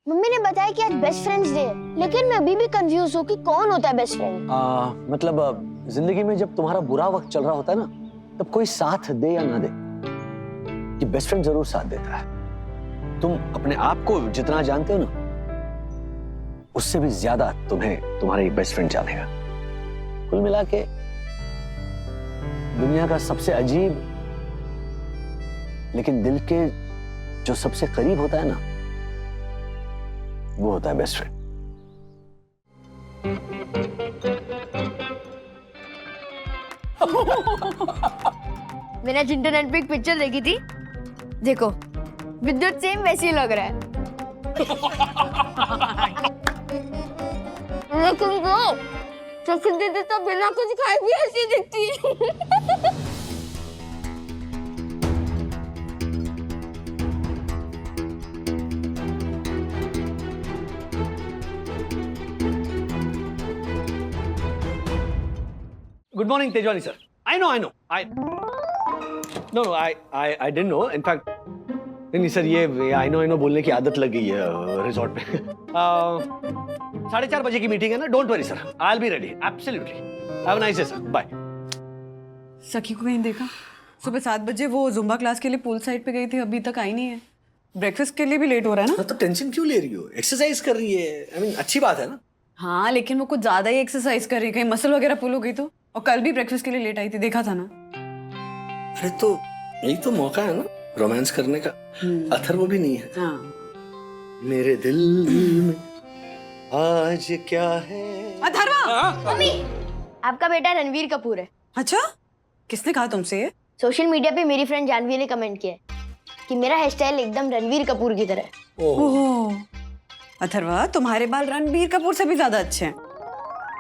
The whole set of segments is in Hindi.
मम्मी ने बताया कि आज बेस्ट फ्रेंड्स डे है, लेकिन मैं अभी भी कंफ्यूज हूँ कि कौन होता है बेस्ट फ्रेंड। मतलब जिंदगी में जब तुम्हारा बुरा वक्त चल रहा होता है ना, तब कोई साथ दे या ना दे, ये बेस्ट फ्रेंड जरूर साथ देता है। तुम अपने आप को जितना जानते हो ना, उससे भी ज्यादा तुम्हें तुम्हारी बेस्ट फ्रेंड जानेगा। कुल मिला के दुनिया का सबसे अजीब लेकिन दिल के जो सबसे करीब होता है ना, वो होता है बेस्ट फ्रेंड। मैंने आज इंटरनेट पे एक पिक्चर देखी थी, देखो विद्युत सेम वैसे ही लग रहा है। लेकिन वो सखी दीदी तो बिना कुछ खाए भी ऐसी दिखती है। Good morning, Tejwani sir. I know. No, I didn't know. In fact, नहीं सर, ये I know बोलने की आदत लग गई है रिजॉर्ट पे। 4:30 बजे की मीटिंग है ना, don't worry sir, I'll be ready. Absolutely. Have a nice day, sir. Bye. सखी को कहीं देखा? सुबह 7 बजे वो जुम्बा क्लास के लिए पूल साइड पे गई थी, अभी तक आई नहीं है। ब्रेकफास्ट के लिए भी लेट हो रहा है ना? तो टेंशन क्यों ले रही हो? एक्सरसाइज कर रही है, I mean, अच्छी बात है ना? हाँ, लेकिन वो कुछ ज्यादा ही एक्सरसाइज कर रही है, कहीं मसल वगैरह पुल हो गई तो। और कल भी ब्रेकफास्ट के लिए लेट आई थी, देखा था ना? अरे तो यही तो मौका है ना रोमांस करने का। अथर्व भी नहीं है। हाँ। मेरे दिल में आज क्या है? अथर्वा! मम्मी, आपका बेटा रणवीर कपूर है। अच्छा, किसने कहा तुमसे ये? सोशल मीडिया पे मेरी फ्रेंड जानवी ने कमेंट किया है कि मेरा हेयर स्टाइल एकदम रणवीर कपूर की तरह है। ओह, अथर्वा, तुम्हारे बाल रणबीर कपूर से भी ज्यादा अच्छे हैं।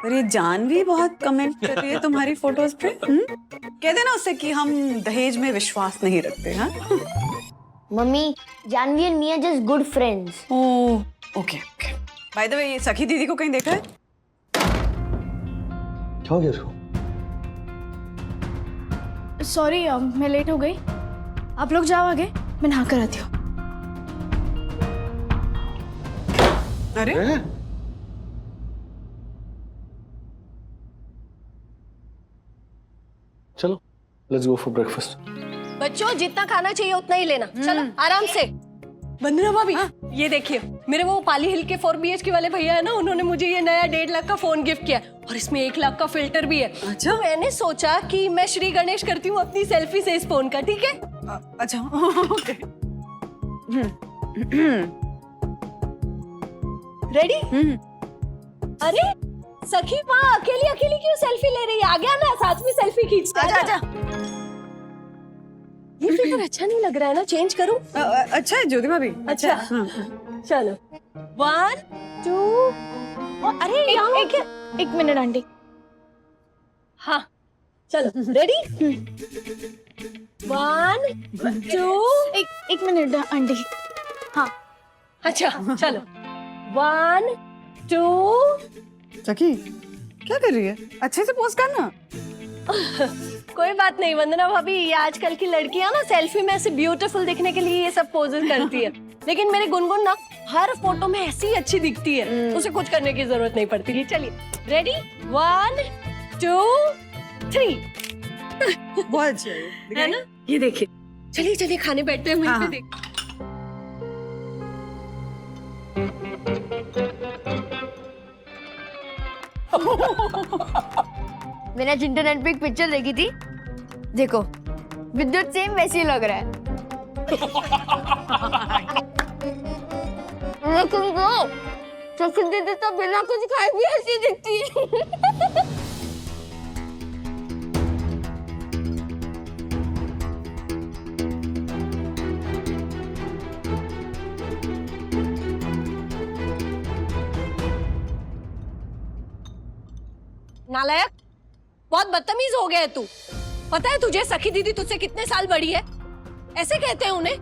पर ये जानवी बहुत कमेंट कर रही है तुम्हारी फोटोज पे। कह देना उससे कि हम दहेज में विश्वास नहीं रखते। हाँ, mummy, Janvi and me are just good friends. Oh, okay okay. By the way, ये सखी दीदी को कहीं देखा है? क्या हो गया उसको? सॉरी, मैं लेट हो गई। आप लोग जाओ आगे, मैं नहा कर आती हूँ। अरे चलो, लेट्स गो फॉर ब्रेकफास्ट। बच्चों, जितना खाना चाहिए उतना ही लेना। चलो आराम से। वंदना भाभी, ये देखिए, मेरे वो पाली हिल के 4 BHK वाले भैया है ना, उन्होंने मुझे ये नया 1.5 लाख का फोन गिफ्ट किया और इसमें 1 लाख का फिल्टर भी है। अच्छा। तो मैंने सोचा कि मैं श्री गणेश करती हूँ अपनी सेल्फी से इस फोन का, ठीक है? अच्छा, ओके। रेडी? अरे सखी, माँ अकेली अकेली क्यों सेल्फी ले रही है? आ गया ना, साथ में सेल्फी खींचते हैं। आजा। ये फिल्टर अच्छा नहीं लग रहा है ना, चेंज करूं? अच्छा है ज्योति भाभी। अच्छा। चलो 1 2। अरे एक मिनट आंटी। हाँ, चलो रेडी? 1 2। एक मिनट आंटी। हाँ, अच्छा चलो 1 2। सखी, क्या कर रही है? अच्छे से पोस्ट करना। कोई बात नहीं वंदना भाभी, ये आजकल की लड़कियां ना सेल्फी में ऐसे ब्यूटीफुल दिखने के लिए ये सब पोजेस करती है। लेकिन मेरे गुनगुन ना हर फोटो में ऐसी अच्छी दिखती है, उसे कुछ करने की जरूरत नहीं पड़ती। चलिए रेडी? 1 2 3। बहुत अच्छा है ना? ये देखिए। चलिए चलिए, खाने बैठते हैं। वहीं पे देख। मैंने आज इंटरनेट पे एक पिक्चर देखी थी, देखो विद्युत सेम वैसे ही लग रहा है। लेकिन वो सखी दीदी तो बिना कुछ खाए भी ऐसी दिखती है। नालायक, बहुत बदतमीज हो गया है तू। पता है तुझे सखी दीदी तुझसे कितने साल बड़ी है? ऐसे कहते हैं उन्हें।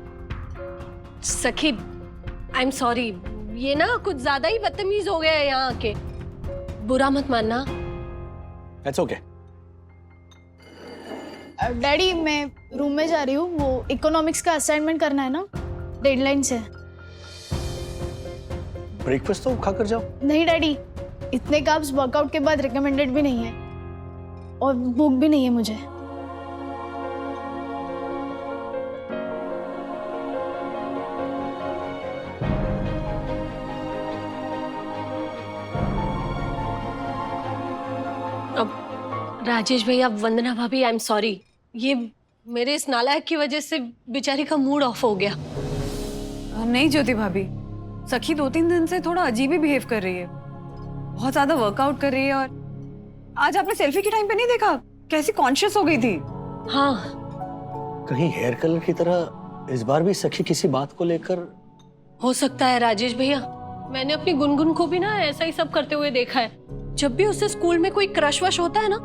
सखी, आई एम सॉरी, ये ना कुछ ज्यादा ही बदतमीज हो गया है यहाँ आके। बुरा मत मानना। That's okay. डैडी, मैं रूम में जा रही हूँ, वो इकोनॉमिक्स का असाइनमेंट करना है ना, डेडलाइन से। ब्रेकफास्ट तो खाकर जाओ। नहीं डैडी, इतने कार्ब्स वर्कआउट के बाद रिकमेंडेड भी नहीं है और भूख भी नहीं है मुझे। अब राजेश भैया, वंदना भाभी, आई एम सॉरी, ये मेरे इस नालायक की वजह से बेचारी का मूड ऑफ हो गया। नहीं ज्योति भाभी, सखी 2-3 दिन से थोड़ा अजीब ही बिहेव कर रही है, बहुत ज्यादा वर्कआउट कर रही है। और आज आपने सेल्फी के टाइम पे नहीं देखा कैसी कॉन्शियस हो गई थी? हाँ, कहीं हेयर कलर की तरह इस बार भी सखी किसी बात को लेकर। हो सकता है राजेश भैया, मैंने अपनी गुनगुन को भी ना ऐसा ही सब करते हुए देखा है। जब भी उससे स्कूल में कोई क्रश वश होता है ना,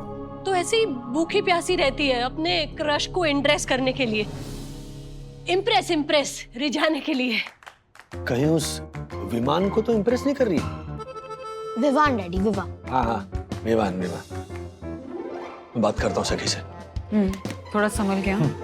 तो ऐसे ही भूखी प्यासी रहती है अपने क्रश को इम्प्रेस करने के लिए, इम्प्रेस रिझाने के लिए। कहीं उस विमान को तो इम्प्रेस नहीं कर रही? विवान डैडी, विवान। हाँ, विमान। मैं बात करता हूँ सखी से। थोड़ा संभल के। हाँ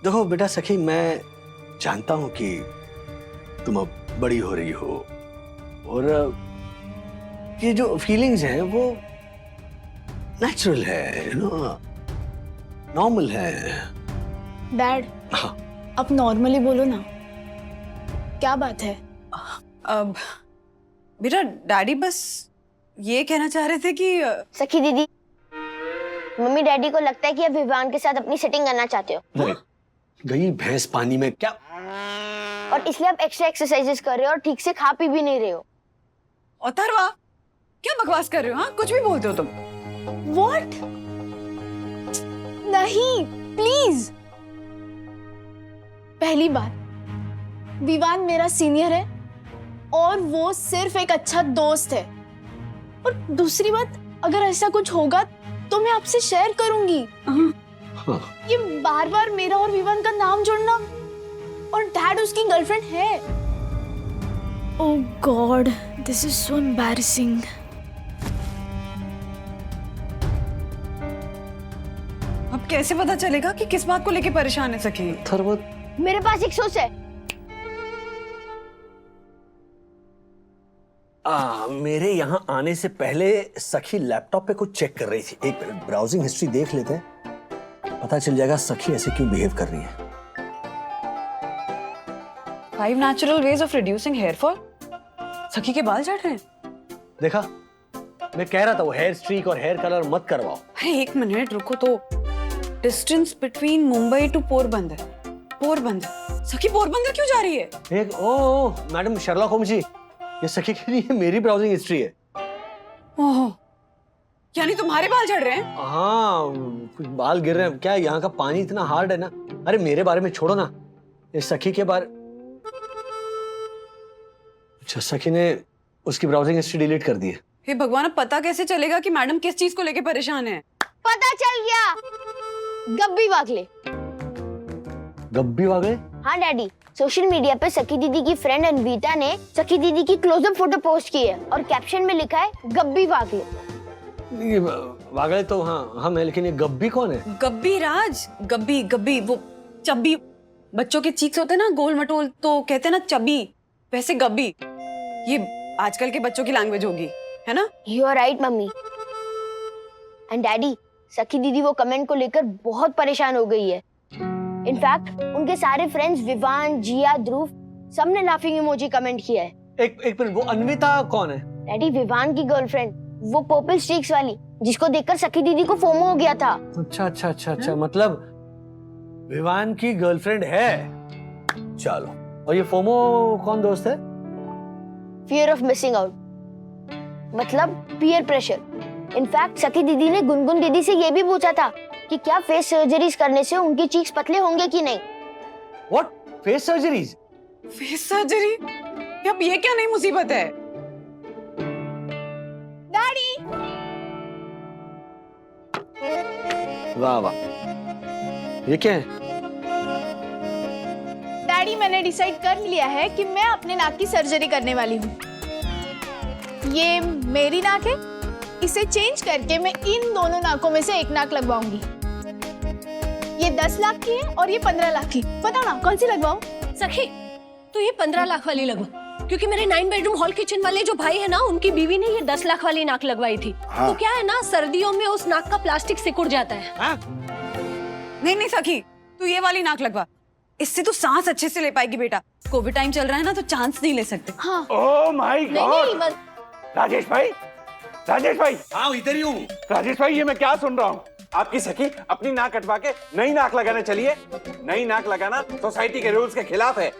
देखो बेटा सखी, मैं जानता हूं कि तुम अब बड़ी हो रही हो और ये जो फीलिंग्स हैं वो नेचुरल है, यू नो, नॉर्मल है। डैड, हाँ। आप नॉर्मली बोलो ना, क्या बात है? अब बेटा डैडी बस ये कहना चाह रहे थे कि सखी दीदी, मम्मी डैडी को लगता है कि आप विवान के साथ अपनी सेटिंग करना चाहते हो। नहीं, गई भैंस पानी में क्या। और इसलिए आप एक्स्ट्रा एक्सरसाइजेस कर रहे हो और ठीक से खा पी भी नहीं रहे हो। अथर्वा, क्या बकवास कर रहे हो? हाँ, कुछ भी बोलते हो तुम। What? नहीं, प्लीज। पहली बात, विवान मेरा सीनियर है और वो सिर्फ एक अच्छा दोस्त है। और दूसरी बात, अगर ऐसा कुछ होगा तो मैं आपसे शेयर करूंगी। ये बार बार मेरा और विवान का नाम जोड़ना, और डैड उसकी गर्लफ्रेंड है। Oh god, this is so embarrassing. अब कैसे पता चलेगा कि किस बात को लेके परेशान है सखी? मेरे पास एक सोच है। मेरे यहाँ आने से पहले सखी लैपटॉप पे कुछ चेक कर रही थी। एक मिनट, ब्राउजिंग हिस्ट्री देख लेते हैं, पता चल जाएगा सखी ऐसे क्यों बिहेव कर रही है। 5 natural ways of reducing hair fall। सखी के बाल झड़ रहे हैं। देखा, मैं कह रहा था वो हेयर स्ट्रीक और हेयर कलर मत करवाओ। अरे एक मिनट रुको तो। Distance between Mumbai to Porbandar. Porbandar? Sakhi Porbandar क्यों जा रही है? मैडम शर्लॉक होम्स जी, ये सखी के लिए मेरी ब्राउजिंग हिस्ट्री है। ओह, यानी तुम्हारे बाल झड़ रहे हैं? हाँ, कुछ बाल गिर रहे हैं। क्या यहाँ का पानी इतना हार्ड है ना। अरे मेरे बारे में छोड़ो ना, ये सखी के बारे। अच्छा, सखी ने उसकी ब्राउजिंग हिस्ट्री डिलीट कर दी है। हे भगवान, अब पता कैसे चलेगा कि मैडम किस चीज को लेके परेशान है? पता चल गया, गब्बी वागले। गब्बी वागले? हाँ डैडी, सोशल मीडिया पे सखी दीदी की फ्रेंड अनवीता ने सखी दीदी की क्लोजअप फोटो पोस्ट की है और कैप्शन में लिखा है गब्बी वागले। ये वागले तो हाँ है, लेकिन ये गब्बी कौन है? गब्बी राज, गब्बी वो चब्बी। बच्चों के चीक्स होते हैं ना गोल मटोल, तो कहते हैं ना चब्बी, वैसे गब्बी। ये आजकल के बच्चों की लैंग्वेज होगी, है ना? You are right mummy. And daddy, Sakhi दीदी वो कमेंट को लेकर बहुत परेशान हो गई है। इनफैक्ट उनके सारे फ्रेंड्स विवान, जिया, ध्रुव, सबने लाफिंग इमोजी कमेंट किया है। एक मिनट, वो अनविता कौन है? डैडी, विवान की गर्लफ्रेंड, वो पर्पल स्ट्रीक्स वाली, जिसको देखकर सखी दीदी को फोमो हो गया था। अच्छा, मतलब विवान की गर्लफ्रेंड है। चलो, और ये फोमो कौन दोस्त है? फियर ऑफ मिसिंग आउट, मतलब पीयर प्रेशर। इनफैक्ट सखी दीदी ने गुनगुन दीदी से ये भी पूछा था कि क्या फेस सर्जरीज करने से उनकी चीक्स पतले होंगे कि नहीं। What? Face surgeries? Face surgery? अब ये क्या नई मुसीबत है? डैडी, वाह, ये क्या है? डैडी मैंने डिसाइड कर लिया है कि मैं अपने नाक की सर्जरी करने वाली हूँ। ये मेरी नाक है, इसे चेंज करके मैं इन दोनों नाकों में से एक नाक लगवाऊंगी। ये 10 लाख की है और ये 15 लाख की। बताओ ना कौन सी लगवाऊं? सखी तो ये 15 लाख वाली लगवा, क्योंकि मेरे 9 बेडरूम हॉल किचन वाले जो भाई है ना, उनकी बीवी ने ये 10 लाख वाली नाक लगवाई थी। हाँ। तो क्या है ना, सर्दियों में उस नाक का प्लास्टिक सिकुड़ जाता है। नहीं नहीं सखी, तू ये वाली नाक लगवा, इससे तू सांस अच्छे से ले पाएगी बेटा। कोविड टाइम चल रहा है ना, तो चांस नहीं ले सकते। हाँ। ओह माय नहीं गॉड, नहीं बस राजेश भाई, राजेश भाई, हाँ इधर ही हूँ। राजेश भाई, ये मैं क्या सुन रहा हूँ? आपकी सखी अपनी नाक कटवा के नई नाक लगाने चली है। नई नाक लगाना सोसाइटी के रूल्स के खिलाफ है।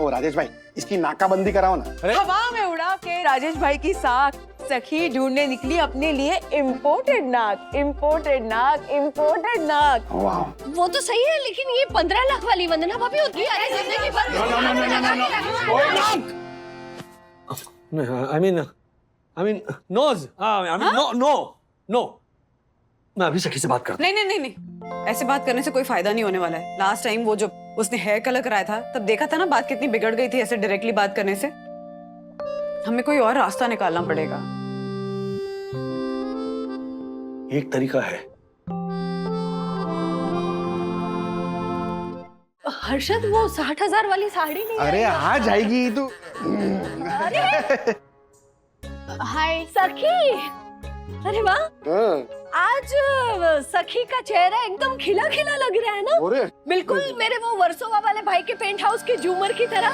ओ राजेश भाई, इसकी नाकाबंदी कराओ ना। हवा में उड़ा के राजेश भाई की साख सखी ढूंढने निकली अपने लिए इम्पोर्टेड नाक, इम्पोर्टेड नाक, इम्पोर्टेड नाक। वाह, वो तो सही है, लेकिन ये 15 लाख वाली वंदना भाभी होती है। अरे जिंदगी भर I mean nose. No. मैं अभी सखी से बात करता नहीं नहीं नहीं नहीं, ऐसे बात करने से कोई फायदा नहीं होने वाला है। लास्ट टाइम वो जो उसने हेयर कलर कराया था, तब देखा था ना बात कितनी बिगड़ गई थी ऐसे डायरेक्टली बात करने से। हमें कोई और रास्ता निकालना पड़ेगा। हूँ। एक तरीका है। हर्षद वो 60,000 वाली साड़ी नहीं अरे आ जाएगी तू। हाय सखी। अरे वाह, आज सखी का चेहरा एकदम खिला खिला लग रहा है ना। अरे बिल्कुल मेरे वो वर्सोवा वाले भाई के पेंट हाउस के झूमर की तरह।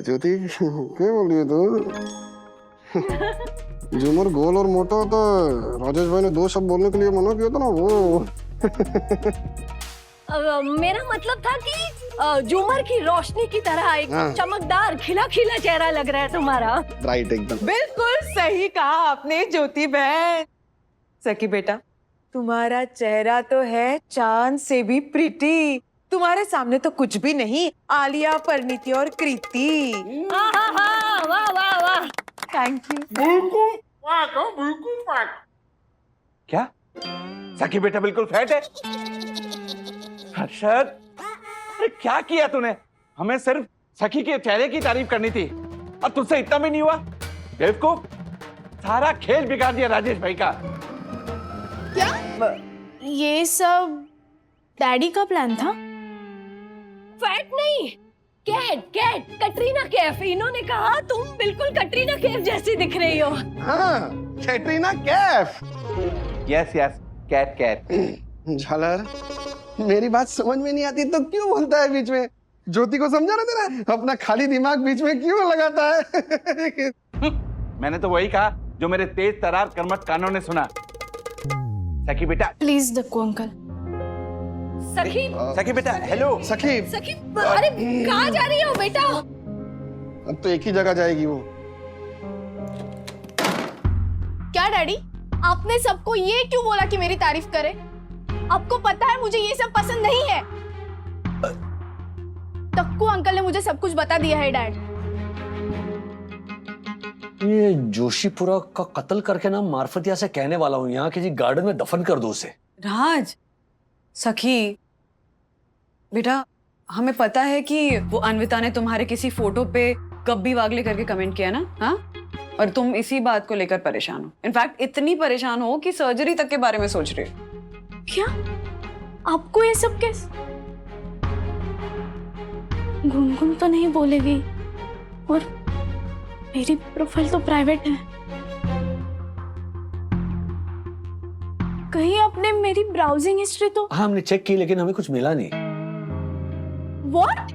ज्योति क्या बोल रही है तू? झूमर गोल और मोटा होता है। राजेश भाई ने 2 शब्द बोलने के लिए मना किया था ना वो। मेरा मतलब था कि झूमर की रोशनी की तरह एक हाँ। चमकदार खिला खिला चेहरा लग रहा है तुम्हारा। राइट एकदम। बिल्कुल सही कहा आपने ज्योति बहन। सखी बेटा, तुम्हारा चेहरा तो है चांद से भी प्रिटी। तुम्हारे सामने तो कुछ भी नहीं, आलिया, परिणीति और कृति। वाह वाह वाह। Thank you. क्या सखी बेटा बिल्कुल फैट है? हर्षद, अरे क्या किया तूने? हमें सिर्फ सखी के चेहरे की तारीफ करनी थी और तुझसे इतना भी नहीं हुआ? बेवकूफ, सारा खेल बिगाड़ दिया राजेश भाई का। क्या? ये सब डैडी का प्लान था? फैट नहीं, कैट, कटरीना कैफ। इन्होंने कहा तुम बिल्कुल कटरीना कैफ जैसी दिख रही हो। हाँ, कैटरीना कैफ। Yes cat. झालर, मेरी बात समझ में नहीं आती तो क्यों बोलता है बीच में? ज्योति को समझा ना तेरा? अपना खाली दिमाग बीच में क्यों लगाता है? मैंने तो वही कहा जो मेरे तेज तरार कर्मठ कानों ने सुना। सखी बेटा, प्लीज दक्कू अंकल। सखी बेटा, हेलो। सखी, सखी, अरे कहाँ जा रही हो बेटा? अब तो एक ही जगह जाएगी वो। क्या डैडी, आपने सबको ये क्यों बोला कि मेरी तारीफ करे? आपको पता है मुझे ये सब पसंद नहीं है। दक्कू अंकल ने मुझे सब कुछ बता दिया है डैड। ये जोशीपुरा का कत्ल करके ना मार्फतिया से कहने वाला हूँ, यहाँ किसी गार्डन में दफन कर दो उसे। राज, सखी बेटा, हमें पता है कि वो अन्विता ने तुम्हारे किसी फोटो पे कब्बी वागले करके कमेंट किया ना, हाँ? और तुम इसी बात को लेकर परेशान हो। इनफैक्ट इतनी परेशान हो कि सर्जरी तक के बारे में सोच रही हो। क्या? आपको ये सब कैसे? गुनगुन तो नहीं बोलेगी, और मेरी प्रोफाइल तो प्राइवेट है। कहीं आपने मेरी ब्राउजिंग हिस्ट्री तो? हाँ हमने चेक की, लेकिन हमें कुछ मिला नहीं। What?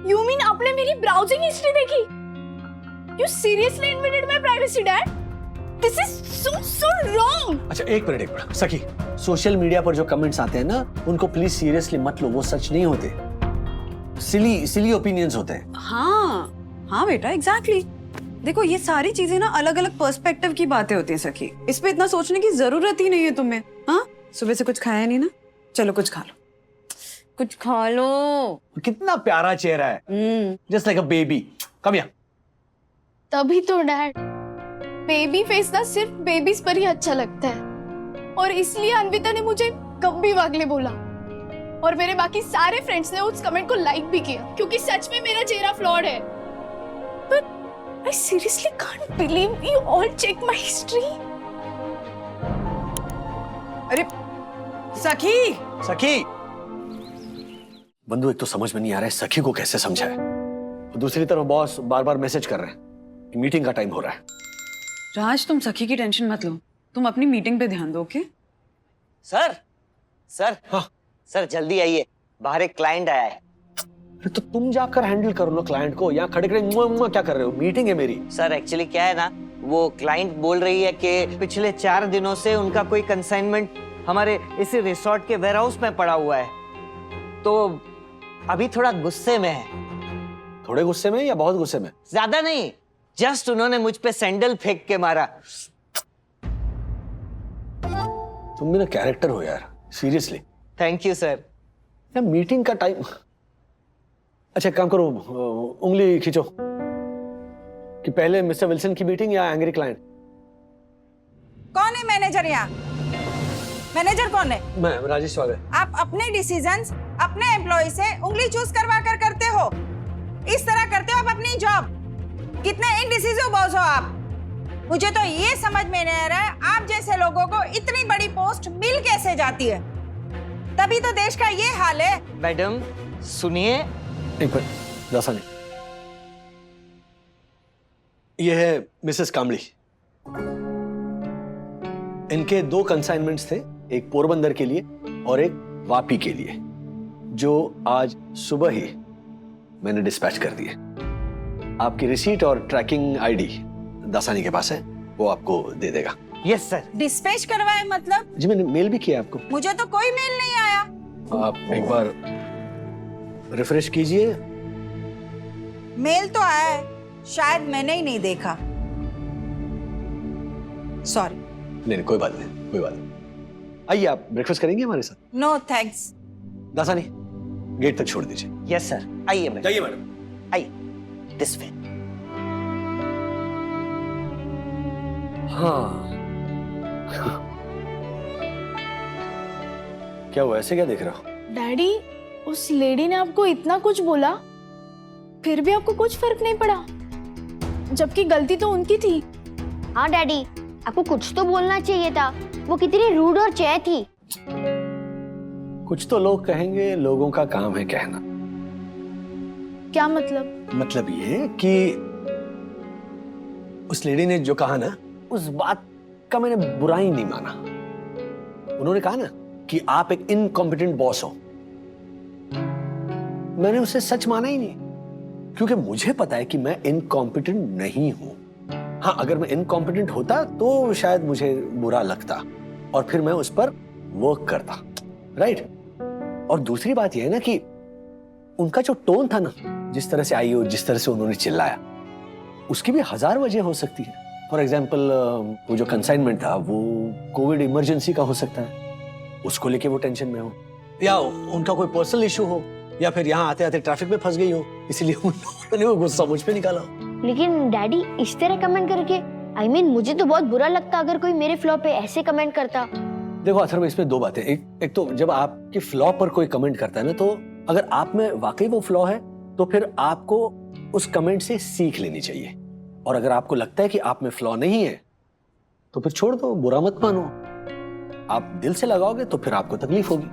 You mean आपने मेरी ब्राउजिंग हिस्ट्री देखी? You seriously invaded my privacy, Dad? This is so wrong. अच्छा एक मिनट सखी, सोशल मीडिया पर जो कमेंट्स आते हैं ना, उनको प्लीज सीरियसली मत लो, वो सच नहीं होते। सिली ओपिनियंस होते हैं। हाँ बेटा, एग्जैक्टली। देखो, ये सारी चीजें ना अलग अलग पर्सपेक्टिव की बातें होती हैं सखी। इस पे इतना सोचने की जरूरत ही नहीं है तुम्हें। हाँ, सुबह से कुछ खाया नहीं ना? चलो कुछ खा लो, कुछ खा लो। कितना प्यारा चेहरा है, just like a baby. Come here. तभी तो डैड, बेबी फेस ना सिर्फ बेबीज पर ही अच्छा लगता है, और इसलिए अन्विता ने मुझे कब्बी वागले बोला। और मेरे बाकी सारे फ्रेंड्स ने उस कमेंट को लाइक भी किया क्योंकि सच में मेरा चेहरा फ्लॉड है। But I seriously can't believe you all check my history. अरे सखी, सखी, बंधु एक तो समझ में नहीं आ रहा है सखी को कैसे समझाए, और दूसरी तरफ बॉस बार बार मैसेज कर रहे हैं कि मीटिंग का टाइम हो रहा है। राज तुम सखी की टेंशन मत लो, तुम अपनी मीटिंग पे ध्यान दो, ओके? सर सर हाँ। सर जल्दी आइए, बाहर एक क्लाइंट आया है। अरे तो तुम जाकर हैंडल करो ना क्लाइंट को, यहाँ खड़े खड़े मुआ मुआ क्या कर रहे हो? मीटिंग है मेरी। सर एक्चुअली क्या है ना, वो क्लाइंट बोल रही है कि पिछले 4 दिनों से उनका कोई कंसाइनमेंट हमारे इसी रिसोर्ट के वेयर हाउस में पड़ा हुआ है, तो अभी थोड़ा गुस्से में है। थोड़े गुस्से में या बहुत गुस्से में? ज्यादा नहीं, जस्ट उन्होंने मुझ पे सैंडल फेंक के मारा। तुम भी ना कैरेक्टर हो यार, सीरियसली। Thank you sir. यार मीटिंग का टाइम। अच्छा एक काम करो, उंगली खींचो कि पहले मिस्टर विल्सन की मीटिंग या एंग्री क्लाइंट। कौन है मैनेजर यहाँ? मैनेजर कौन है? मैं राजेश स्वागत। आप अपने डिसीजंस अपने एम्प्लॉय से उंगली चूज करवा कर करते हो, इस तरह करते हो आप अपनी जॉब। कितने इनडिसिसिव बॉस हो आप। मुझे तो ये समझ में नहीं आ रहा है, आप जैसे लोगों को इतनी बड़ी पोस्ट मिल कैसे जाती है? तभी तो देश का ये हाल है। मैडम सुनिए। एक मिनट दासानी, ये है मिसेस कामली। इनके 2 कंसाइनमेंट्स थे, एक पोरबंदर के लिए और एक वापी के लिए, जो आज सुबह ही मैंने डिस्पैच कर दिए। आपकी रिसीट और ट्रैकिंग आईडी दासानी के पास है, वो आपको दे देगा। Yes sir. डिस्पैच करवाए मतलब? जी मैंने मेल भी किया आपको। मुझे तो कोई मेल नहीं आया। आप एक बार रिफ्रेश कीजिए। मेल तो आया है, शायद मैंने ही नहीं देखा। सॉरी। नहीं कोई बात नहीं, कोई बात नहीं। आइए आप ब्रेकफास्ट करेंगे हमारे साथ? No thanks. दासानी गेट तक छोड़ दीजिए। यस सर, आइए मैडम। जाइए मैडम। आइए दिस वे। हाँ क्या हुआ, ऐसे क्या देख रहा हो? डैडी, उस लेडी ने आपको इतना कुछ बोला, फिर भी आपको कुछ फर्क नहीं पड़ा, जबकि गलती तो उनकी थी। हाँ डैडी, आपको कुछ तो बोलना चाहिए था। वो कितनी रूड और चय थी। कुछ तो लोग कहेंगे, लोगों का काम है कहना। क्या मतलब? मतलब ये कि उस लेडी ने जो कहा ना, उस बात का मैंने बुराई नहीं माना। उन्होंने कहा ना कि आप एक इनकॉम्पिटेंट बॉस हो, मैंने उसे सच माना ही नहीं, क्योंकि मुझे पता है कि मैं इनकॉम्पिटेंट नहीं हूं। हाँ अगर मैं इनकॉम्पिटेंट होता तो शायद मुझे बुरा लगता और फिर मैं उस पर वर्क करता, राइट? और दूसरी बात यह है ना कि उनका जो टोन था ना, जिस तरह से आई हो, जिस तरह से उन्होंने चिल्लाया, उसकी भी 1000 वजह हो सकती है। फॉर एग्जाम्पल वो जो कंसाइनमेंट था वो कोविड इमरजेंसी का हो सकता है, उसको लेके वो टेंशन में हो, या उनका कोई पर्सनल इशू हो, या फिर यहाँ आते आते ट्रैफिक में फंस गई हो, इसलिए उन्होंने वो गुस्सा मुझ पे निकाला हो। लेकिन डैडी इस तरह कमेंट करके, I mean, मुझे तो बहुत बुरा लगता अगर कोई मेरे फ्लॉ पे ऐसे कमेंट करता। देखो अथर्व, इसमें 2 बातें। एक तो जब आपके फ्लॉ पर कोई कमेंट करता है ना, तो अगर आप में वाकई वो फ्लॉ है तो फिर आपको उस कमेंट से सीख लेनी चाहिए, और अगर आपको लगता है कि आप में फ्लॉ नहीं है तो फिर छोड़ दो, बुरा मत मानो। आप दिल से लगाओगे तो फिर आपको तकलीफ होगी।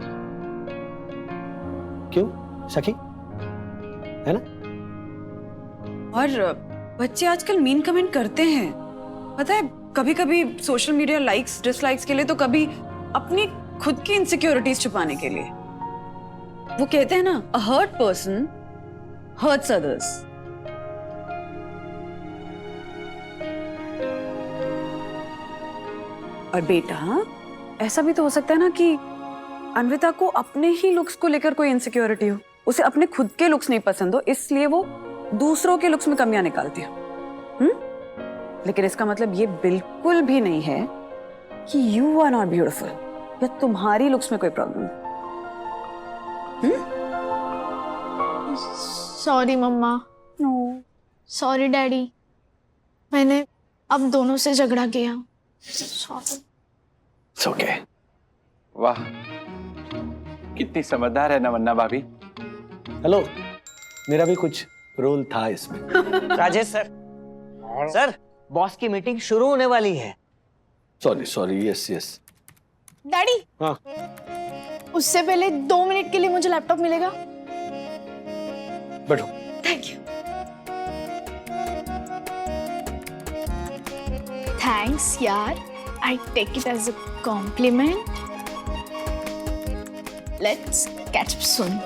क्यों सखी, है ना? और बच्चे आजकल मीन कमेंट करते हैं, पता है, कभी कभी सोशल मीडिया लाइक्स डिसलाइक्स के लिए, तो कभी अपनी खुद की इनसिक्योरिटीज छुपाने के लिए। वो कहते हैं ना, अ हर्ट पर्सन हर्ट्स अदर्स। और बेटा ऐसा भी तो हो सकता है ना कि अन्विता को अपने ही लुक्स को लेकर कोई इनसिक्योरिटी हो, उसे अपने खुद के लुक्स नहीं पसंद हो, इसलिए वो दूसरों के लुक्स में कमियां निकालती हो। लेकिन इसका मतलब ये बिल्कुल भी नहीं है कि यू आर नॉट ब्यूटीफुल या तुम्हारी लुक्स में कोई प्रॉब्लम। सॉरी मम्मा। सॉरी डैडी, मैंने अब दोनों से झगड़ा किया। सॉरी। It's okay. वाह, कितनी समझदार है ना वन्ना भाभी। हेलो, मेरा भी कुछ रोल था इसमें। राजेश सर, सर बॉस की मीटिंग शुरू होने वाली है। Sorry, yes. डैडी, हाँ, उससे पहले 2 मिनट के लिए मुझे लैपटॉप मिलेगा? बैठो। Thank you. थैंक्स यार, I take it as a compliment. Let's catch up soon.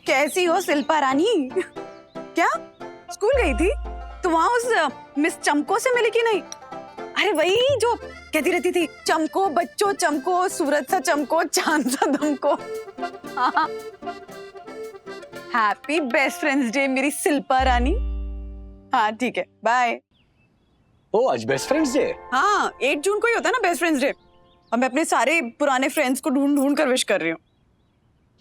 कैसी हो शिल्पा रानी? क्या स्कूल गई थी? तो वहां उस मिस चमको से मिली कि नहीं? अरे वही जो कहती रहती थी, चमको बच्चों चमको, सूरज सा चमको, चांद सा दमको। हैप्पी बेस्ट फ्रेंड्स डे मेरी शिल्पा रानी। हाँ ठीक है, बाय। ओ, आज बेस्ट फ्रेंड्स डे। हाँ 8 जून को ही होता है ना बेस्ट फ्रेंड्स डे। अब मैं अपने सारे पुराने फ्रेंड्स को ढूंढ ढूंढ कर विश कर रही हूँ।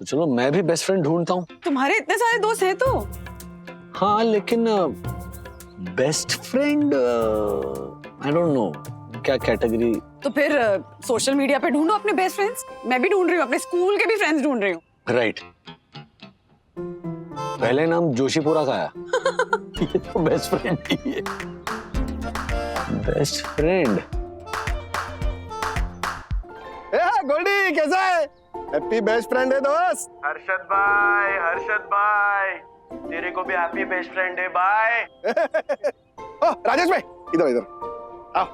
तो चलो मैं भी बेस्ट फ्रेंड ढूंढता हूँ। तुम्हारे इतने सारे दोस्त हैं तो। हाँ लेकिन best friend I don't know क्या कैटेगरी। तो फिर सोशल मीडिया पे ढूंढो अपने बेस्ट फ्रेंड्स। मैं भी ढूंढ रही हूँ, अपने स्कूल के भी फ्रेंड्स ढूंढ रही हूँ। राइट, पहले नाम जोशीपुरा का आया। ये तो बेस्ट फ्रेंड ही है। Best friend. गोल्डी कैसा है? हैप्पी बेस्ट फ्रेंड है दोस्त। हर्षद भाई तेरे को भी happy best friend day bye. Rajesh भाई इधर आओ,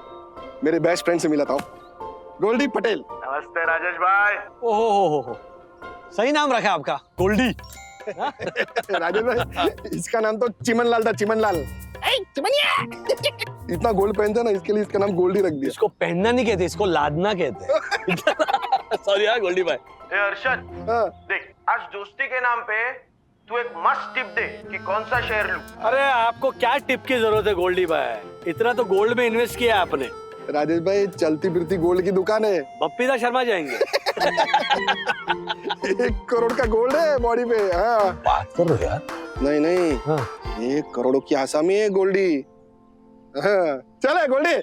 मेरे बेस्ट फ्रेंड से मिला था, गोल्डी पटेल। नमस्ते राजेश भाई। ओहो, सही नाम रखा आपका, गोल्डी। राजेश भाई इसका नाम तो चिमन लाल था, चिमन लाल। इतना गोल्ड पहनता ना, इसके लिए इसका नाम गोल्डी रख दिया। इसको पहनना नहीं कहते, इसको लादना कहते हैं। सॉरी यार गोल्डी भाई। हर्षद, हाँ। देख आज दोस्ती के नाम पे तू एक मस्त टिप दे कि कौन सा शेयर लूं। अरे आपको क्या टिप की जरूरत है गोल्डी भाई, इतना तो गोल्ड में इन्वेस्ट किया है आपने। राजेश भाई चलती फिरती गोल्ड की दुकान है। बप्पीदा शर्मा जाएंगे। 1 करोड़ का गोल्ड है बॉडी पे। हाँ बात कर रहे हो यार? नहीं हाँ। 1 करोड़ की आसामी है गोल्डी। हाँ चले गोल्डी,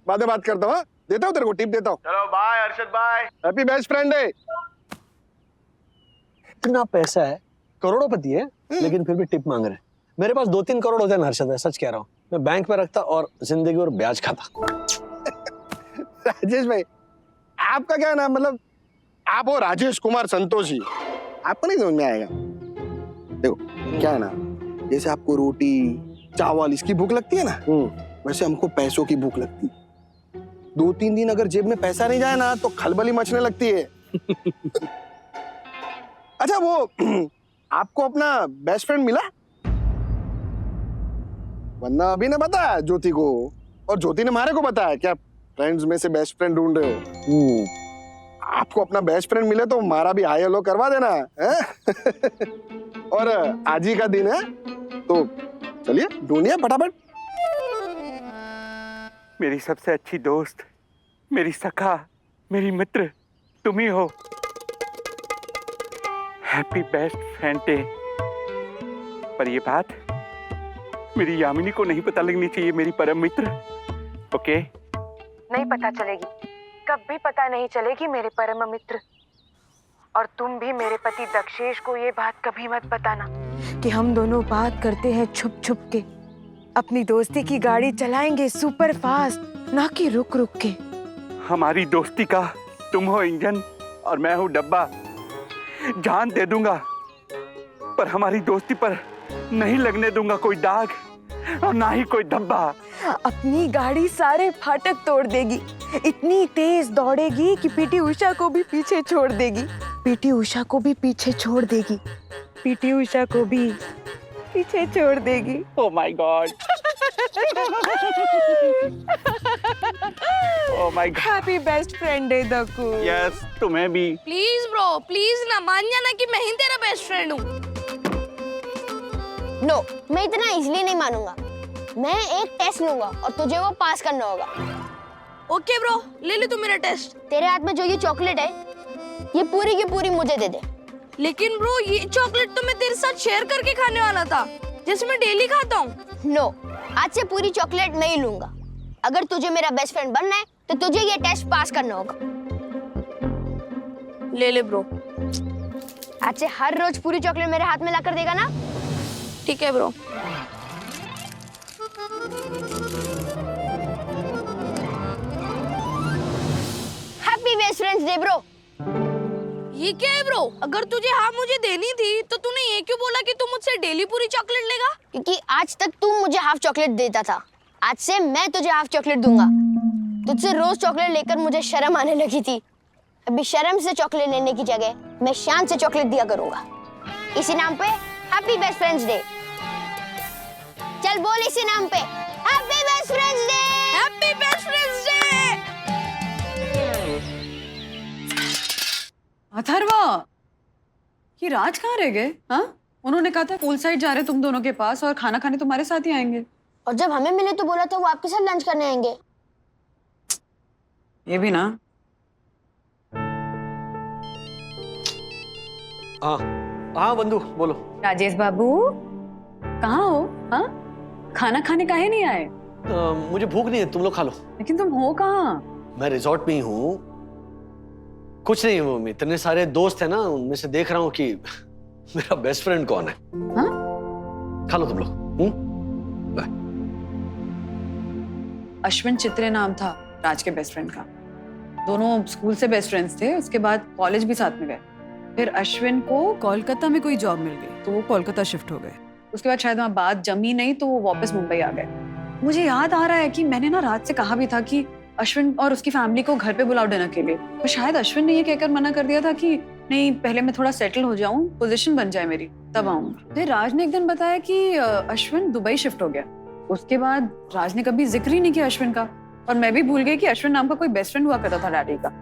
बाद में बात करता हूँ। देता हूँ तेरे को टिप देता हूँ। चलो बाय हर्षद भाई। Happy best friend day. इतना पैसा है, करोड़ों है, लेकिन फिर भी टिप मांग रहे हैं। मेरे पास 2-3 करोड़ होते ना हर्षद, सच कह रहा हूँ, मैं बैंक में रखता और जिंदगी और ब्याज खाता। राजेश भाई आपका क्या नाम, मतलब आप हो राजेश कुमार संतोषी, आपको नहीं समझ में आएगा। देखो क्या है ना, जैसे आपको रोटी चावल इसकी भूख लगती है ना, वैसे हमको पैसों की भूख लगती है। 2-3 दिन अगर जेब में पैसा नहीं जाए ना तो खलबली मचने लगती है। अच्छा वो आपको अपना बेस्ट फ्रेंड मिला? वरना अभी ने बताया ज्योति को, और ज्योति ने हमारे को बताया कि आप फ्रेंड्स में से बेस्ट फ्रेंड ढूंढ रहे हो। आपको अपना बेस्ट फ्रेंड मिले तो हमारा भी हाई हेलो करवा देना है? और आज ही का दिन है तो चलिए ढूंढिए फटाफट। मेरी सबसे अच्छी दोस्त, मेरी सखा, मेरी मित्र तुम ही हो। Happy best friend day. पर ये बात मेरी यामिनी को नहीं पता लगनी चाहिए, मेरी परम मित्र। ओके? नहीं पता चलेगी, कभी पता नहीं चलेगी मेरे परम मित्र। और तुम भी मेरे पति दक्षेश को ये बात कभी मत बताना कि हम दोनों बात करते हैं छुप छुप के। अपनी दोस्ती की गाड़ी चलाएंगे सुपर फास्ट, ना कि रुक रुक के। हमारी दोस्ती का तुम हो इंजन और मैं हूँ डब्बा। जान दे दूंगा पर हमारी दोस्ती पर नहीं लगने दूंगा कोई दाग और ना ही कोई धब्बा। अपनी गाड़ी सारे फाटक तोड़ देगी, इतनी तेज दौड़ेगी कि पीटी उषा को भी पीछे छोड़ देगी। पीटी उषा को भी पीछे छोड़ देगी। पीटी उषा को भी पीछे छोड़ देगी। Oh my God. Oh my God. Happy best friend day Dakku. Yes तुम्हें भी। प्लीज ब्रो, प्लीज ना मान जाना कि मैं ही तेरा बेस्ट फ्रेंड हूँ। नो, मैं इतना इजीली नहीं मानूंगा। मैं एक टेस्ट लूंगा और तुझे वो पास करना होगा। ओके ब्रो, ले ले तू मेरा टेस्ट। तेरे हाथ में जो ये चॉकलेट है, ये पूरी की पूरी मुझे दे दे। लेकिन ब्रो ये चॉकलेट तो मैं तेरे साथ शेयर करके खाने वाला था, जैसे मैं डेली खाता हूँ। नो, आज से पूरी चॉकलेट मैं ही लूंगा। अगर तुझे मेरा बेस्ट फ्रेंड बनना है तो तुझे ये टेस्ट पास करना होगा। ले ले ब्रो। आज से हर रोज पूरी चॉकलेट मेरे हाथ में लाकर देगा ना? ठीक है bro. Happy best friends day bro. ये क्या है ब्रो? अगर तुझे हाँ मुझे देनी थी तो तूने ये क्यों बोला कि तू मुझसे डेली पूरी चॉकलेट लेगा? क्योंकि आज तक तू मुझे हाफ चॉकलेट देता था, आज से मैं तुझे हाफ चॉकलेट दूंगा। तुझसे रोज चॉकलेट लेकर मुझे शर्म आने लगी थी, अभी शर्म से चॉकलेट लेने की जगह मैं शान से चॉकलेट दिया करूंगा। इसी नाम पे हैप्पी बेस्ट फ्रेंड्स डे। चल बोल इसी नाम पे, happy best friends day. Happy best friends day. Atharva, ये राज कहाँ रह गए? हाँ, उन्होंने कहा था पूल साइड जा रहे तुम दोनों के पास और खाना खाने तुम्हारे साथ ही आएंगे। और जब हमें मिले तो बोला था वो आपके साथ लंच करने आएंगे। ये भी ना। हाँ हाँ बंधु बोलो। राजेश बाबू कहाँ हो? हाँ, खाना खाने काहे नहीं आए? मुझे भूख नहीं है, तुम लोग खा लो। लेकिन तुम हो कहाँ? मैं रिजॉर्ट में ही हूँ। कुछ नहीं, वो इतने सारे दोस्त हैं ना, उनमें से देख रहा हूँ कि मेरा बेस्ट फ्रेंड कौन है। हाँ? खा लो तुम लोग। अश्विन चित्रे नाम था राज के बेस्ट फ्रेंड का। दोनों स्कूल से बेस्ट फ्रेंड्स थे, उसके बाद कॉलेज भी साथ में गए। फिर अश्विन को कोलकाता में कोई जॉब मिल गई तो वो कोलकाता शिफ्ट हो गए। उसके बाद शायद वहाँ बात जमी नहीं तो वो वापस मुंबई आ गए। मुझे याद आ रहा है कि मैंने ना राज से कहा भी था कि अश्विन और उसकी फैमिली को घर पे बुलाओ डिनर के लिए, पर शायद अश्विन ने ये कहकर मना कर दिया था कि नहीं, पहले मैं थोड़ा सेटल हो जाऊं, पोजीशन बन जाए मेरी, तब आऊंगा। फिर राज ने एक दिन बताया कि अश्विन दुबई शिफ्ट हो गया। उसके बाद राज ने कभी जिक्र ही नहीं किया अश्विन का, और मैं भी भूल गई कि अश्विन नाम का कोई बेस्ट फ्रेंड हुआ करता था डैडी का।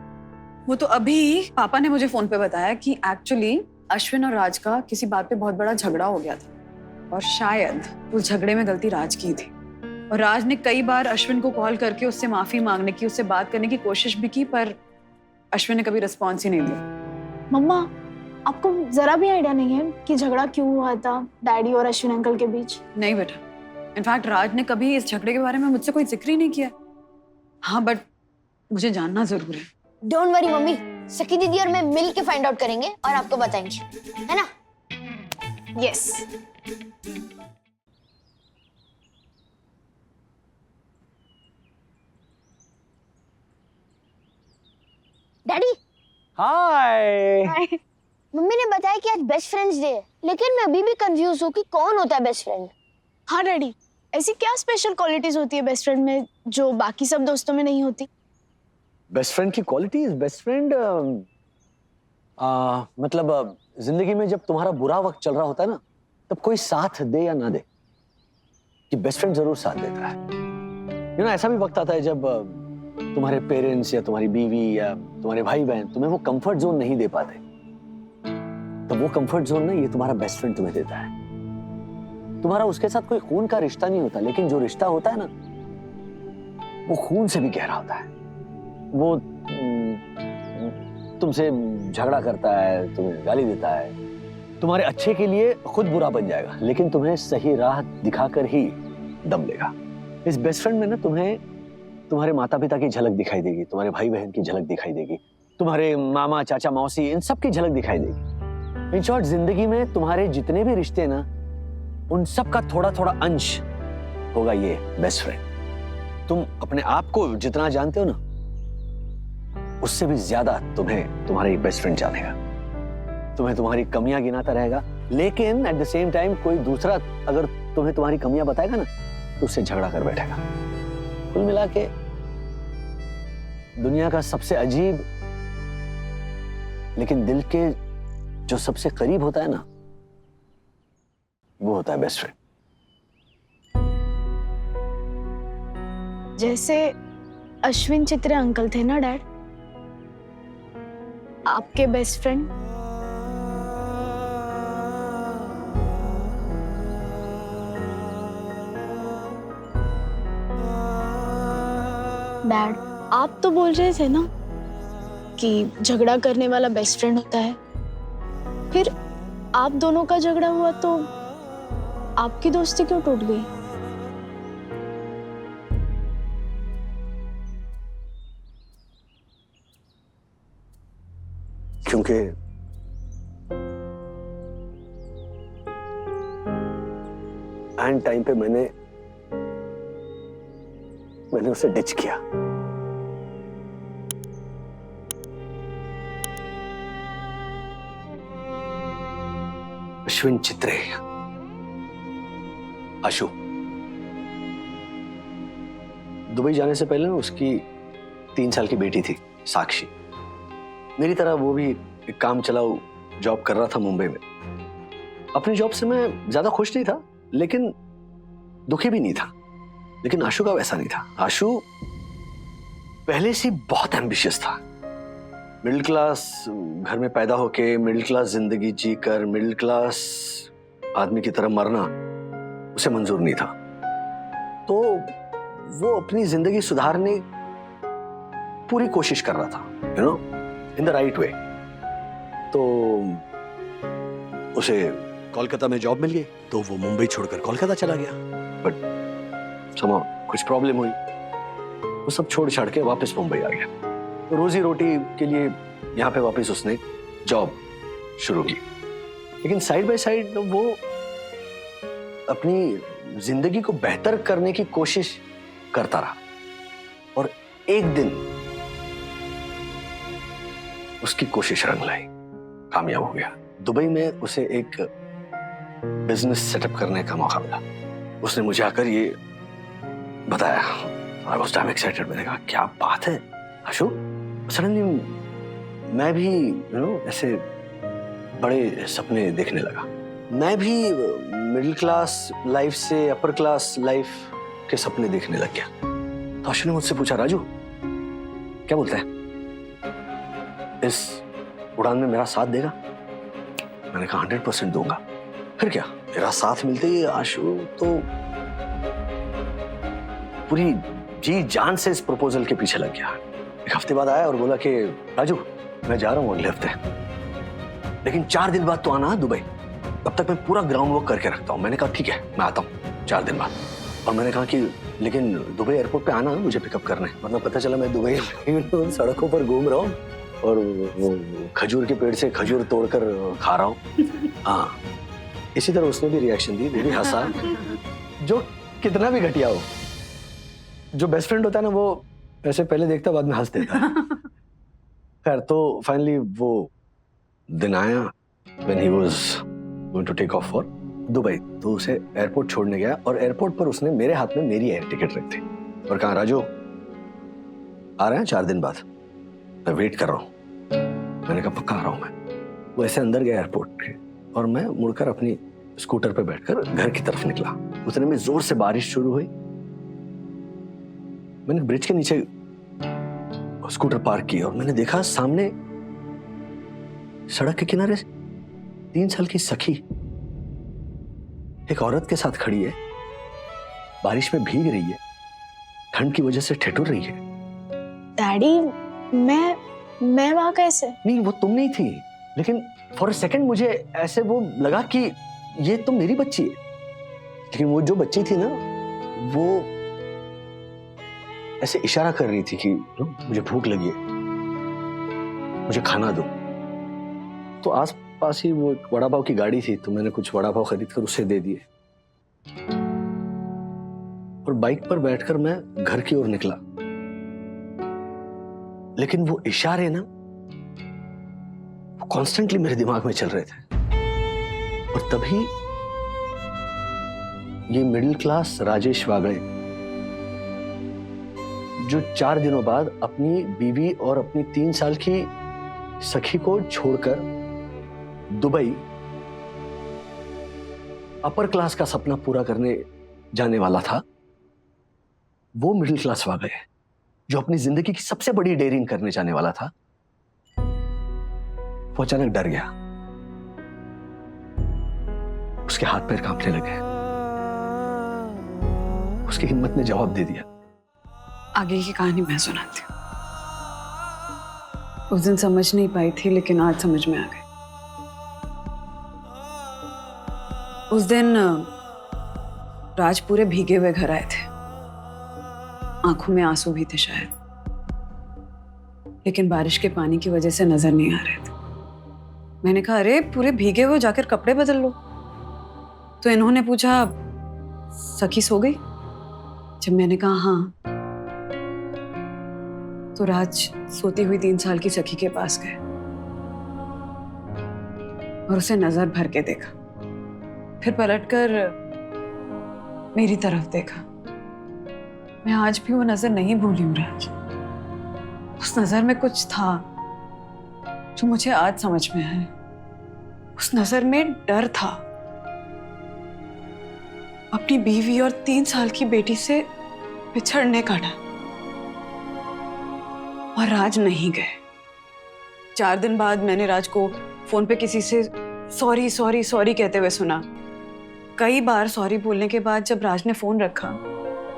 वो तो अभी पापा ने मुझे फोन पे बताया कि एक्चुअली अश्विन और राज का किसी बात पे बहुत बड़ा झगड़ा हो गया था और शायद उस झगड़े में गलती राज की थी। और राज ने कई बार अश्विन को कॉल करके उससे माफी मांगने की, उससे बात करने की कोशिश भी की, पर अश्विन ने कभी रिस्पॉन्स ही नहीं दिया। मम्मा, आपको जरा भी आइडिया नहीं है कि झगड़ा क्यों हुआ था डैडी और अश्विन अंकल के बीच? नहीं बेटा, इनफैक्ट राज ने कभी इस झगड़े के बारे में मुझसे कोई जिक्र ही नहीं किया। हाँ, बट मुझे जानना जरूर है। डोंट वरी मम्मी, सखी दीदी और मैं मिल के फाइंड आउट करेंगे और आपको बताएंगे, है ना? यस। डैडी। हाय। मम्मी ने बताया कि आज बेस्ट फ्रेंड्स डे है, लेकिन मैं अभी भी कंफ्यूज हूँ कि कौन होता है बेस्ट फ्रेंड। हाँ डैडी, ऐसी क्या स्पेशल क्वालिटीज होती है बेस्ट फ्रेंड में जो बाकी सब दोस्तों में नहीं होती? बेस्ट फ्रेंड की क्वालिटीज, बेस्ट फ्रेंड मतलब जिंदगी में जब तुम्हारा बुरा वक्त चल रहा होता है ना, तब कोई साथ दे या ना दे, कि बेस्ट फ्रेंड जरूर साथ देता है। ऐसा भी वक्त आता है जब तुम्हारे पेरेंट्स या तुम्हारी बीवी या तुम्हारे भाई बहन तुम्हें वो कंफर्ट जोन नहीं दे पाते, तो वो कंफर्ट जोन ना ये तुम्हारा बेस्ट फ्रेंड तुम्हें देता है। तुम्हारा उसके साथ कोई खून का रिश्ता नहीं होता, लेकिन जो रिश्ता होता है ना, वो खून से भी गहरा होता है। वो तुमसे झगड़ा करता है, तुम्हें गाली देता है, तुम्हारे अच्छे के लिए खुद बुरा बन जाएगा, लेकिन तुम्हें सही राह दिखाकर ही दम लेगा। इस बेस्ट फ्रेंड में ना तुम्हें तुम्हारे माता पिता की झलक दिखाई देगी, तुम्हारे भाई बहन की झलक दिखाई देगी, तुम्हारे मामा चाचा मौसी, इन सब की झलक दिखाई देगी। इन शॉर्ट, जिंदगी में तुम्हारे जितने भी रिश्ते ना, उन सब का थोड़ा थोड़ा अंश होगा ये बेस्ट फ्रेंड। तुम अपने आप को जितना जानते हो ना, उससे भी ज्यादा तुम्हें तुम्हारी बेस्ट फ्रेंड जानेगा। तुम्हें तुम्हारी कमियां गिनाता रहेगा, लेकिन एट द सेम टाइम कोई दूसरा अगर तुम्हें तुम्हारी कमियां बताएगा ना, तो उससे झगड़ा कर बैठेगा। कुल मिला के दुनिया का सबसे अजीब लेकिन दिल के जो सबसे करीब होता है ना, वो होता है बेस्ट फ्रेंड। जैसे अश्विन चित्रे अंकल थे ना डैड, आपके बेस्ट फ्रेंड। डैड, आप तो बोल रहे थे ना कि झगड़ा करने वाला बेस्ट फ्रेंड होता है, फिर आप दोनों का झगड़ा हुआ तो आपकी दोस्ती क्यों टूट गई? क्योंकि एंड टाइम पे मैंने उसे डिच किया। अश्विन चित्रे, आशु। दुबई जाने से पहले ना उसकी 3 साल की बेटी थी, साक्षी। मेरी तरह वो भी एक काम चलाऊ जॉब कर रहा था मुंबई में। अपनी जॉब से मैं ज्यादा खुश नहीं था, लेकिन दुखी भी नहीं था। लेकिन आशु का वैसा नहीं था। आशु पहले से बहुत एम्बिशियस था। मिडिल क्लास घर में पैदा होके मिडिल क्लास जिंदगी जीकर मिडिल क्लास आदमी की तरह मरना उसे मंजूर नहीं था। तो वो अपनी जिंदगी सुधारने पूरी कोशिश कर रहा था, you know, in the right way. तो उसे कोलकाता में जॉब मिल गई, तो वो मुंबई छोड़कर कोलकाता चला गया। बट समां कुछ प्रॉब्लम हुई, वो सब छोड़ छाड़ के वापस मुंबई आ गया। तो रोजी रोटी के लिए यहाँ पे वापस उसने जॉब शुरू की। लेकिन साइड बाय साइड वो अपनी जिंदगी को बेहतर करने की कोशिश करता रहा। और एक दिन उसकी कोशिश रंग लाई, कामयाब हो गया। दुबई में उसे एक बिजनेस सेटअप करने का मौका मिला। उसने मुझे आकर ये बताया। I was damn excited। मैंने कहा क्या बात है आशु। सडनली मैं भी ऐसे बड़े सपने देखने लगा। मैं भी मिडिल क्लास लाइफ से अपर क्लास लाइफ के सपने देखने लग गया। तो आशु ने मुझसे पूछा, राजू क्या बोलता है, इस उड़ान में मेरा साथ देगा? मैंने कहा 100% दूंगा। फिर क्या, मेरा साथ मिलते ही आशु तो पूरी जी जान से इस प्रपोजल के पीछे लग गया। एक हफ्ते बाद आया और बोला कि राजू मैं जा रहा हूँ अगले हफ्ते, लेकिन 4 दिन बाद तो आना दुबई, तब तक मैं पूरा ग्राउंड वर्क करके रखता हूँ। मैंने कहा ठीक है मैं आता हूँ 4 दिन बाद। और मैंने कहा कि लेकिन दुबई एयरपोर्ट पे आना, मुझे पिकअप करना है। मतलब पता चला मैं दुबई सड़कों पर घूम रहा हूँ और वो खजूर के पेड़ से खजूर तोड़कर खा रहा हूँ। हाँ, इसी तरह उसने भी रिएक्शन दी, वो भी हंसा। जो कितना भी घटिया हो, जो बेस्ट फ्रेंड होता है ना, वो ऐसे पहले देखता बाद में हंस देता है। खैर, तो फाइनली वो दिन आया when he was going to take off for Dubai. तो उसे एयरपोर्ट छोड़ने गया और एयरपोर्ट पर उसने मेरे हाथ में मेरी एयर टिकट रख दी और कहा राजू आ रहे हैं 4 दिन बाद, मैं वेट कर रहा हूँ। मैंने कहा पक्का आ रहा हूँ मैं। वो ऐसे अंदर गया एयरपोर्ट के और मैं मुड़कर अपनी स्कूटर पे बैठकर घर की तरफ निकला। उतने में जोर से बारिश शुरू हुई। मैंने ब्रिज के नीचे स्कूटर पार्क की और मैंने देखा सामने सड़क के किनारे 3 साल की सखी एक औरत के साथ खड़ी है, बारिश में भीग रही है, ठंड की वजह से ठिठुर रही है। डैडी मैं वहां कैसे? नहीं, वो तुम नहीं थी, लेकिन फॉर अ सेकंड मुझे ऐसे वो लगा कि ये तो मेरी बच्ची है। लेकिन वो जो बच्ची थी ना, वो ऐसे इशारा कर रही थी कि मुझे भूख लगी है, मुझे खाना दो। तो आस पास ही वो एक वड़ा पाव की गाड़ी थी, तो मैंने कुछ वड़ा पाव खरीद कर उसे दे दिए और बाइक पर बैठकर मैं घर की ओर निकला। लेकिन वो इशारे ना वो कॉन्स्टेंटली मेरे दिमाग में चल रहे थे। और तभी ये मिडिल क्लास राजेश वागड़े, जो 4 दिनों बाद अपनी बीवी और अपनी 3 साल की सखी को छोड़कर दुबई अपर क्लास का सपना पूरा करने जाने वाला था, वो मिडिल क्लास वागड़े जो अपनी जिंदगी की सबसे बड़ी डेयरिंग करने जाने वाला था, वो अचानक डर गया। उसके हाथ पैर कांपने लगे। उसकी हिम्मत ने जवाब दे दिया। आगे की कहानी मैं सुनाती हूँ। उस दिन समझ नहीं पाई थी, लेकिन आज समझ में आ गई। उस दिन राज पूरे भीगे हुए घर आए थे, आंखों में आंसू भी थे शायद, लेकिन बारिश के पानी की वजह से नजर नहीं आ रहे थे। मैंने कहा अरे पूरे भीगे हुए, जाकर कपड़े बदल लो। तो इन्होंने पूछा सखी सो गई? जब मैंने कहा हाँ, तो राज सोती हुई 3 साल की सखी के पास गए और उसे नजर भर के देखा, फिर पलटकर मेरी तरफ देखा। मैं आज भी वो नजर नहीं भूली हूं राज। उस नजर में कुछ था जो मुझे आज समझ में आया। उस नजर में डर था, अपनी बीवी और 3 साल की बेटी से बिछड़ने का डर। और राज नहीं गए। 4 दिन बाद मैंने राज को फोन पे किसी से सॉरी सॉरी सॉरी कहते हुए सुना। कई बार सॉरी बोलने के बाद जब राज ने फोन रखा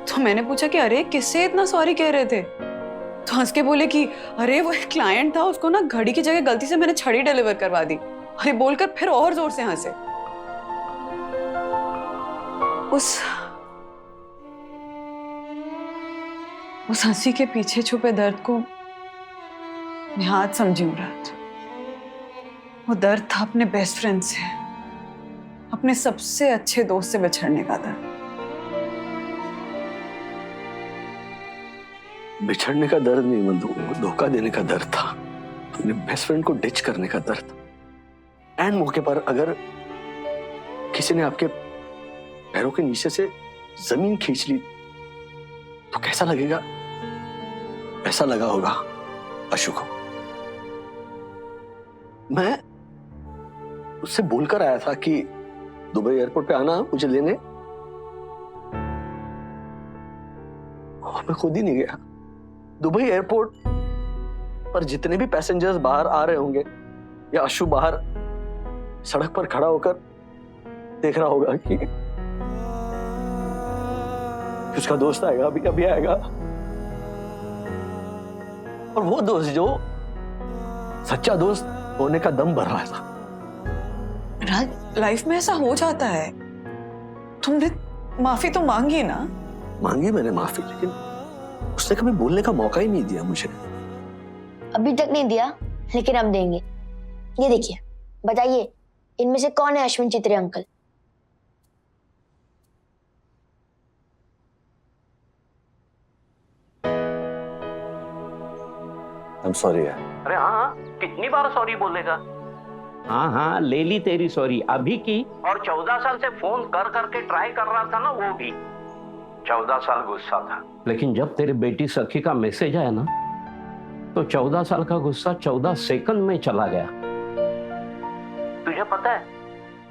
तो मैंने पूछा कि अरे किससे इतना सॉरी कह रहे थे? तो हंस के बोले कि अरे वो एक क्लाइंट था, उसको ना घड़ी की जगह गलती से मैंने छड़ी डिलीवर करवा दी। अरे बोलकर फिर और जोर से हंसे। उस हंसी के पीछे छुपे दर्द को मैं आज समझी हूं राज। वो दर्द था अपने बेस्ट फ्रेंड से, अपने सबसे अच्छे दोस्त से बिछड़ने का दर्द। बिछड़ने का दर्द नहीं मंदू, धोखा देने का दर्द था, अपने बेस्ट फ्रेंड को डिच करने का दर्द। एंड मौके पर अगर किसी ने आपके पैरों के नीचे से जमीन खींच ली तो कैसा लगेगा? ऐसा लगा होगा अशु को। मैं उससे बोलकर आया था कि दुबई एयरपोर्ट पे आना मुझे लेने, और मैं खुद ही नहीं गया। दुबई एयरपोर्ट पर जितने भी पैसेंजर्स बाहर आ रहे होंगे या अशु बाहर सड़क पर खड़ा होकर देख रहा होगा कि उसका दोस्त आएगा, अभी कभी आएगा। और वो दोस्त जो सच्चा दोस्त होने का दम भर रहा था। राज, लाइफ में ऐसा हो जाता है। तुमने माफी तो मांगी ना? मांगी मैंने माफी, लेकिन उसने कभी बोलने का मौका ही नहीं दिया मुझे। अभी तक नहीं दिया, लेकिन अब देंगे। ये देखिए, बताइए इनमें से कौन है अश्विन चित्रे अंकल? I'm sorry यार। अरे हाँ, कितनी बार सॉरी बोलेगा? हाँ हाँ, ले ली तेरी सॉरी अभी की। और 14 साल से फोन कर करके ट्राई कर रहा था ना, वो भी 14 साल गुस्सा था। लेकिन जब तेरी बेटी सखी का मैसेज आया ना, तो 14 साल का गुस्सा 14 सेकंड में चला गया। तुझे पता है,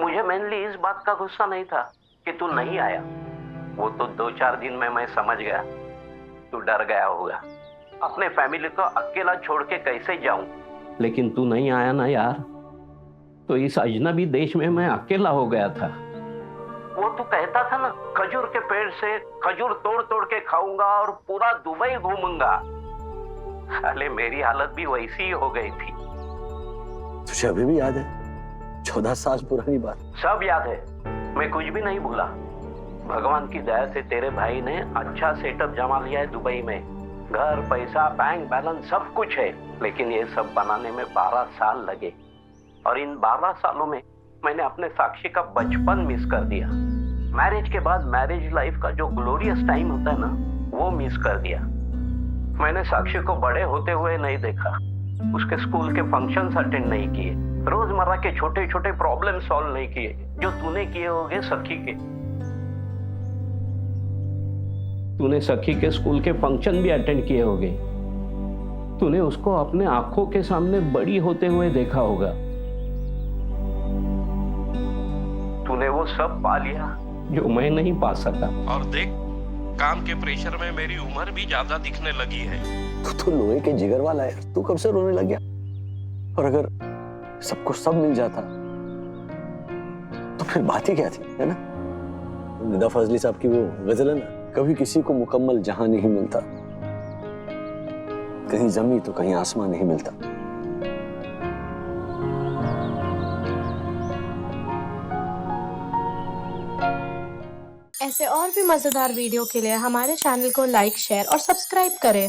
मुझे मेनली इस बात का गुस्सा नहीं था कि तू नहीं आया। वो तो 2-4 दिन में मैं समझ गया तू डर गया होगा। अपने फैमिली को अकेला छोड़ के कैसे जाऊं? लेकिन तू नहीं आया ना यार, तो इस अजनबी देश में मैं अकेला हो गया था। वो तू कहता था ना, खजूर के पेड़ से खजूर तोड़ तोड़ के खाऊंगा और पूरा दुबई घूमूंगा। अरे मेरी हालत भी वैसी ही हो गई थी। तुझे अभी भी याद है 14 साल पुरानी बात? सब याद है, मैं कुछ भी नहीं भूला। भगवान की दया से तेरे भाई ने अच्छा सेटअप जमा लिया है दुबई में। घर, पैसा, बैंक बैलेंस सब कुछ है, लेकिन ये सब बनाने में 12 साल लगे। और इन 12 सालों में मैंने अपने साक्षी का बचपन मिस कर दिया। मैरिज के बाद मैरिज लाइफ का जो ग्लोरियस टाइम होता है ना, वो मिस कर दिया। मैंने साक्षी को बड़े होते हुए नहीं देखा, उसके स्कूल के फंक्शंस अटेंड नहीं किए, रोजमर्रा के छोटे छोटे प्रॉब्लम सॉल्व नहीं किए जो तूने किए होंगे सखी के। तूने सखी के स्कूल के फंक्शन भी अटेंड किए होंगे। तूने उसको अपने आंखों के सामने बड़ी होते हुए देखा होगा। तूने वो सब पा लिया जो मैं नहीं पा सका। और देख, काम के प्रेशर में मेरी उम्र भी ज्यादा दिखने लगी है। तू तो लोहे के जिगर वाला है, तू कब से रोने लग गया? और अगर सबको सब मिल जाता तो फिर बात ही क्या थी, है ना? निदा फजली साहब की वो गजल है ना, कभी किसी को मुकम्मल जहां नहीं मिलता, कहीं जमी तो कहीं आसमान नहीं मिलता। ऐसे और भी मजेदार वीडियो के लिए हमारे चैनल को लाइक, शेयर और सब्सक्राइब करें।